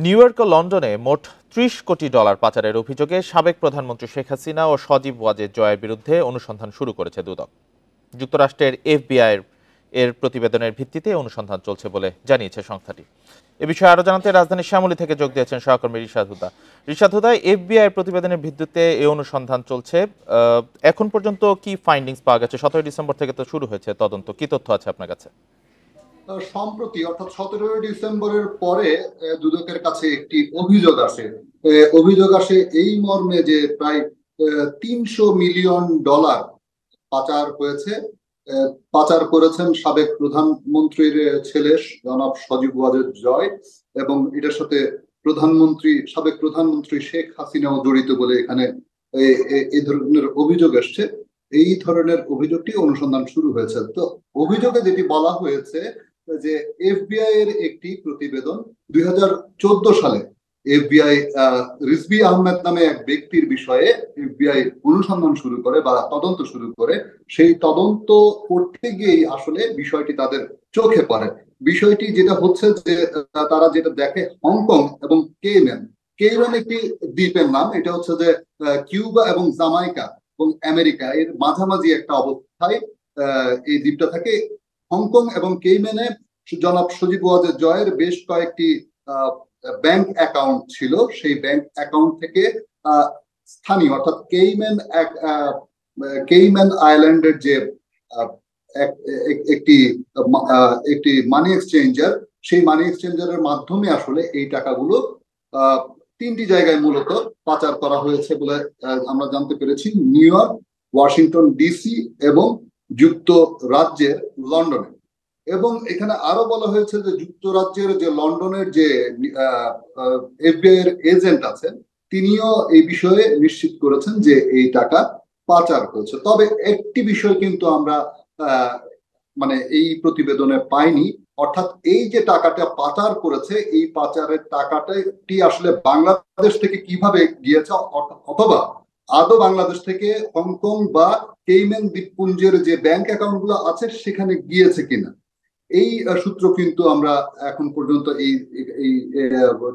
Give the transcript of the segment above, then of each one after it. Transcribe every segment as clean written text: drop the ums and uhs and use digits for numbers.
New York ও লন্ডনে মোট $30 কোটি পাচারের অভিযোগে সাবেক প্রধানমন্ত্রী শেখ হাসিনা ও সজীব ওয়াজেদ জয়ের বিরুদ্ধে অনুসন্ধান শুরু করেছে দুদক। যুক্তরাষ্ট্রের এফবিআই এর প্রতিবেদনের ভিত্তিতে অনুসন্ধান চলছে বলে জানিয়েছে সংস্থাটি। এ বিষয়ে আরো জানাতে রাজধানীর শ্যামলী থেকে যোগ দিয়েছেন সহকর্মী রিশাদ হুদা। রিশাদ হুদা, এফবিআই এর প্রতিবেদনের ভিত্তিতে এই অনুসন্ধান চলছে। এখন পর্যন্ত কি ফাইন্ডিংস পাওয়া গেছে? 17 ডিসেম্বর থেকে তো শুরু হয়েছে তদন্ত, কি তথ্য আছে আপনার কাছে? সম্প্রতি অর্থাৎ 17 ডিসেম্বরের পরে দুদকের কাছে একটি অভিযোগ আসে এই মর্মে যে প্রায় $300 মিলিয়ন পাচার হয়েছে। পাচার করেছেন সাবেক প্রধানমন্ত্রীর ছেলে জনাব সজীব ওয়াজেদ জয়, এবং এটার সাথে সাবেক প্রধানমন্ত্রী শেখ হাসিনাও জড়িত বলে এখানে এই ধরনের অভিযোগ আসছে। এই ধরনের অভিযোগটি অনুসন্ধান শুরু হয়েছে। তো অভিযোগে যেটি বলা হয়েছে যে এফবিআই এর একটি প্রতিবেদন 2014 সালে এফবিআই রিজভী আহমেদ নামে এক ব্যক্তির বিষয়ে এফবিআই অনুসন্ধান শুরু করে বা তদন্ত শুরু করে। সেই তদন্ত করতে গিয়েই আসলে বিষয়টি তাদের চোখে পড়ে। বিষয়টি যেটা হচ্ছে যে তারা যেটা দেখে, হংকং এবং কেইম্যান একটি দ্বীপের নাম। এটা হচ্ছে যে কিউবা এবং জামাইকা এবং আমেরিকা এর মাঝামাঝি একটা অবস্থায় এই দ্বীপটা থাকে। হংকং এবং কেইম্যানে জনাব সজীব ওয়াজেদ জয়ের বেশ কয়েকটি ব্যাংক অ্যাকাউন্ট ছিল। সেই ব্যাংক অ্যাকাউন্ট থেকে স্থানীয় অর্থাৎ কেইম্যান আইল্যান্ডের যে একটি মানি এক্সচেঞ্জার, সেই মানি এক্সচেঞ্জারের মাধ্যমে আসলে এই টাকাগুলো তিনটি জায়গায় মূলত পাচার করা হয়েছে বলে আমরা জানতে পেরেছি: নিউ ইয়র্ক, ওয়াশিংটন ডিসি এবং যুক্তরাজ্যের লন্ডনে। এবং এখানে আরো বলা হয়েছে যে যুক্তরাজ্যের যে লন্ডনের যে এফবিআই এর এজেন্ট আছেন, তিনিও এই বিষয়ে নিশ্চিত করেছেন যে এই টাকা পাচার হয়েছে। তবে একটি বিষয় কিন্তু আমরা এই প্রতিবেদনে পাইনি, অর্থাৎ এই যে টাকাটা পাচার করেছে, এই পাচারের টাকাটি আসলে বাংলাদেশ থেকে কিভাবে গিয়েছে, অথবা আদৌ বাংলাদেশ থেকে হংকং বা কেইম্যান দ্বীপপুঞ্জের যে ব্যাংক অ্যাকাউন্ট গুলো আছে সেখানে গিয়েছে কিনা, এই সূত্র কিন্তু আমরা এখন পর্যন্ত এই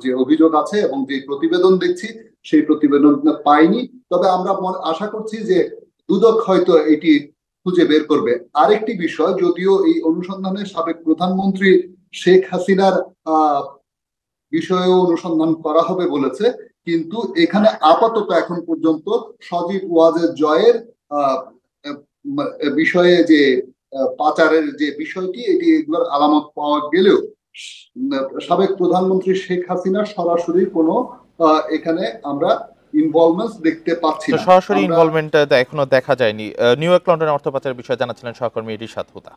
যে অভিযোগ আছে এবং যে প্রতিবেদন দেখছি সেই প্রতিবেদন পাইনি। তবে আমরা আশা করছি যে দুদক হয়তো এটি খুঁজে বের করবে। আরেকটি বিষয়, যদিও এই অনুসন্ধানে সাবেক প্রধানমন্ত্রী শেখ হাসিনার বিষয়েও অনুসন্ধান করা হবে বলেছে, কিন্তু এখানে আপাতত এখন পর্যন্ত সজীব ওয়াজেদ জয়ের বিষয়ে যে পাচারের যে বিষয়টি, এগুলোর আলামত পাওয়া গেলেও সাবেক প্রধানমন্ত্রী শেখ হাসিনার সরাসরি কোনো এখানে আমরা ইনভলভমেন্ট দেখতে পাচ্ছি না। সরাসরি ইনভলভমেন্ট এখনো দেখা যায়নি। নিউ ইয়র্ক লন্ডনের অর্থ পাচারের বিষয়ে জানাচ্ছিলেন সহকর্মী রিশাদ হুদা।